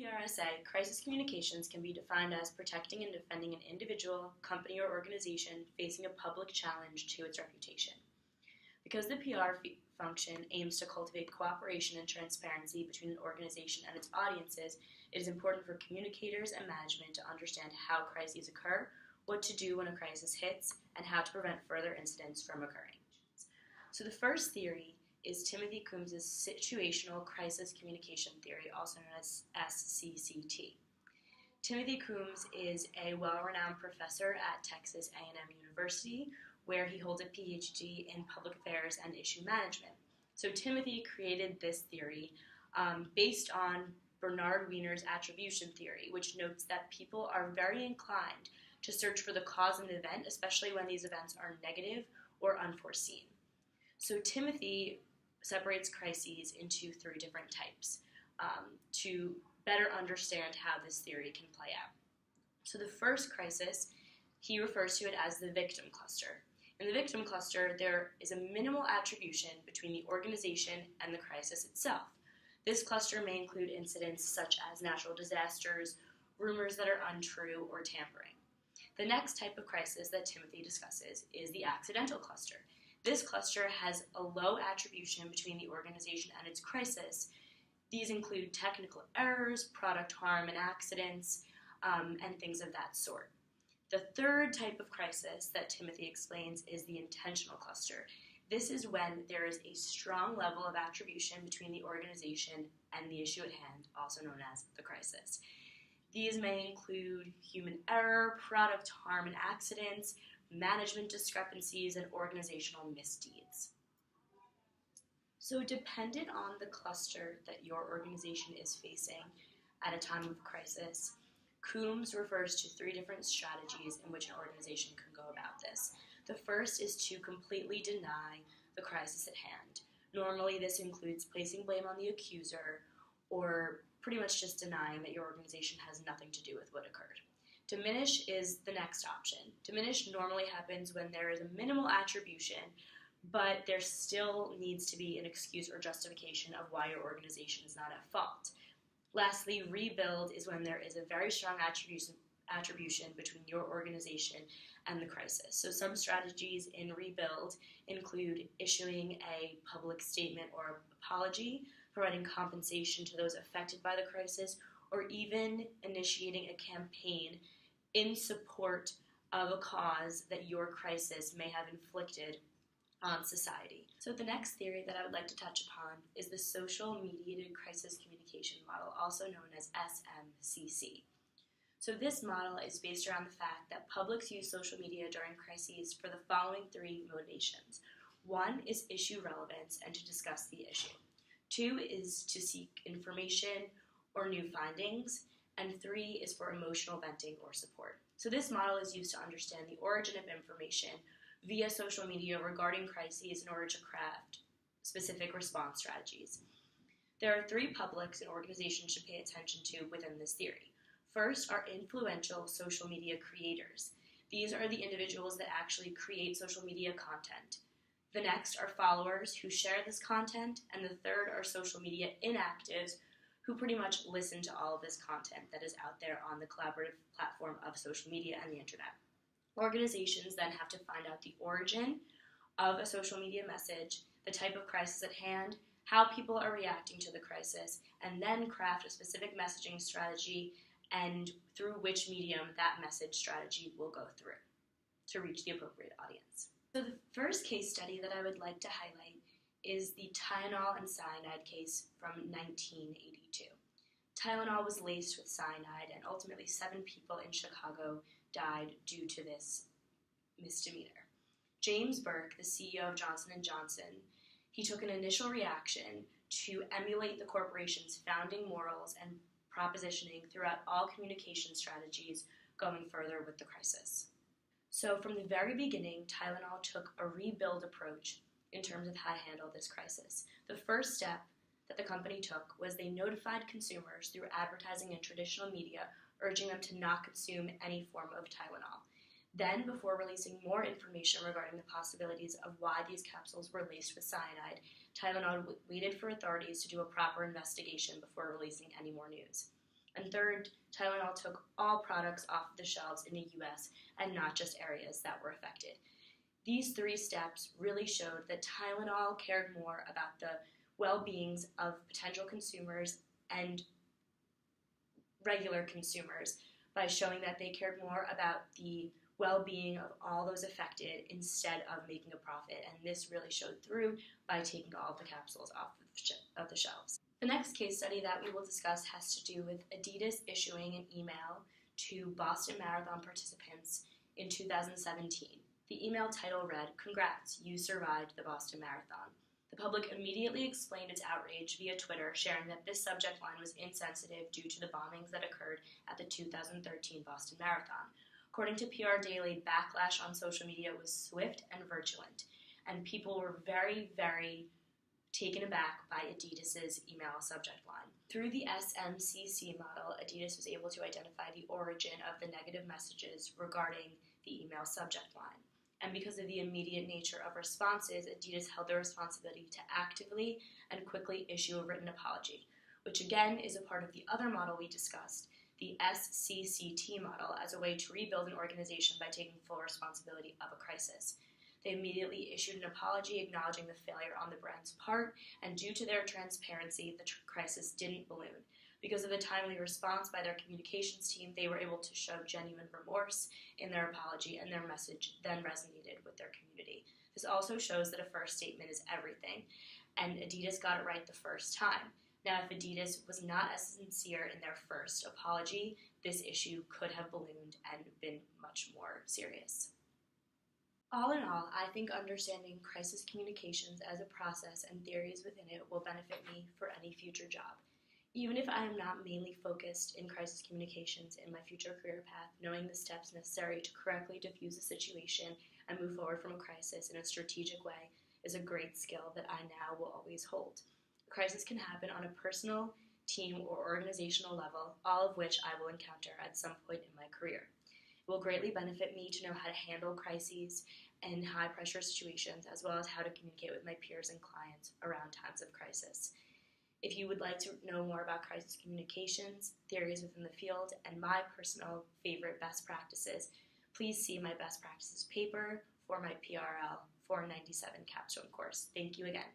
PRSA, crisis communications can be defined as protecting and defending an individual, company, or organization facing a public challenge to its reputation. Because the function aims to cultivate cooperation and transparency between an organization and its audiences, it is important for communicators and management to understand how crises occur, what to do when a crisis hits, and how to prevent further incidents from occurring. So the first theory is Timothy Coombs' situational crisis communication theory, also known as SCCT. Timothy Coombs is a well-renowned professor at Texas A&M University, where he holds a PhD in public affairs and issue management. So Timothy created this theory based on Bernard Weiner's attribution theory, which notes that people are very inclined to search for the cause of an event, especially when these events are negative or unforeseen. So Timothy separates crises into three different types to better understand how this theory can play out. So the first crisis, he refers to it as the victim cluster. In the victim cluster, there is a minimal attribution between the organization and the crisis itself. This cluster may include incidents such as natural disasters, rumors that are untrue, or tampering. The next type of crisis that Timothy discusses is the accidental cluster. This cluster has a low attribution between the organization and its crisis. These include technical errors, product harm and accidents, and things of that sort. The third type of crisis that Timothy explains is the intentional cluster. This is when there is a strong level of attribution between the organization and the issue at hand, also known as the crisis. These may include human error, product harm and accidents, management discrepancies, and organizational misdeeds. So dependent on the cluster that your organization is facing at a time of crisis, Coombs refers to three different strategies in which an organization can go about this. The first is to completely deny the crisis at hand. Normally this includes placing blame on the accuser or pretty much just denying that your organization has nothing to do with what occurred. Diminish is the next option. Diminish normally happens when there is a minimal attribution, but there still needs to be an excuse or justification of why your organization is not at fault. Lastly, rebuild is when there is a very strong attribution between your organization and the crisis. So some strategies in rebuild include issuing a public statement or apology, providing compensation to those affected by the crisis, or even initiating a campaign in support of a cause that your crisis may have inflicted on society. So the next theory that I would like to touch upon is the social mediated crisis communication model, also known as SMCC. So this model is based around the fact that publics use social media during crises for the following three motivations. One is issue relevance and to discuss the issue. Two is to seek information or new findings. And three is for emotional venting or support. So this model is used to understand the origin of information via social media regarding crises in order to craft specific response strategies. There are three publics an organization should pay attention to within this theory. First are influential social media creators. These are the individuals that actually create social media content. The next are followers who share this content, and the third are social media inactives who pretty much listen to all of this content that is out there on the collaborative platform of social media and the internet. Organizations then have to find out the origin of a social media message, the type of crisis at hand, how people are reacting to the crisis, and then craft a specific messaging strategy and through which medium that message strategy will go through to reach the appropriate audience. So the first case study that I would like to highlight is the Tylenol and cyanide case from 1982. Tylenol was laced with cyanide, and ultimately 7 people in Chicago died due to this misdemeanor. James Burke, the CEO of Johnson & Johnson, he took an initial reaction to emulate the corporation's founding morals and propositioning throughout all communication strategies going further with the crisis. So from the very beginning, Tylenol took a rebuild approach in terms of how to handle this crisis. The first step that the company took was they notified consumers through advertising and traditional media, urging them to not consume any form of Tylenol. Then, before releasing more information regarding the possibilities of why these capsules were laced with cyanide, Tylenol waited for authorities to do a proper investigation before releasing any more news. And third, Tylenol took all products off the shelves in the US and not just areas that were affected. These 3 steps really showed that Tylenol cared more about the well-beings of potential consumers and regular consumers by showing that they cared more about the well-being of all those affected instead of making a profit, and this really showed through by taking all of the capsules off of the shelves. The next case study that we will discuss has to do with Adidas issuing an email to Boston Marathon participants in 2017. The email title read, "Congrats, you survived the Boston Marathon." The public immediately explained its outrage via Twitter, sharing that this subject line was insensitive due to the bombings that occurred at the 2013 Boston Marathon. According to PR Daily, backlash on social media was swift and virulent, and people were very, very taken aback by Adidas's email subject line. Through the SMCC model, Adidas was able to identify the origin of the negative messages regarding the email subject line. And because of the immediate nature of responses, Adidas held the responsibility to actively and quickly issue a written apology, which again is a part of the other model we discussed, the SCCT model, as a way to rebuild an organization by taking full responsibility of a crisis. They immediately issued an apology acknowledging the failure on the brand's part, and due to their transparency, the crisis didn't balloon. Because of the timely response by their communications team, they were able to show genuine remorse in their apology, and their message then resonated with their community. This also shows that a first statement is everything, and Adidas got it right the first time. Now, if Adidas was not as sincere in their first apology, this issue could have ballooned and been much more serious. All in all, I think understanding crisis communications as a process and theories within it will benefit me for any future job. Even if I am not mainly focused in crisis communications in my future career path, knowing the steps necessary to correctly diffuse a situation and move forward from a crisis in a strategic way is a great skill that I now will always hold. A crisis can happen on a personal, team, or organizational level, all of which I will encounter at some point in my career. It will greatly benefit me to know how to handle crises and high-pressure situations, as well as how to communicate with my peers and clients around times of crisis. If you would like to know more about crisis communications, theories within the field, and my personal favorite best practices, please see my best practices paper for my PRL 497 capstone course. Thank you again.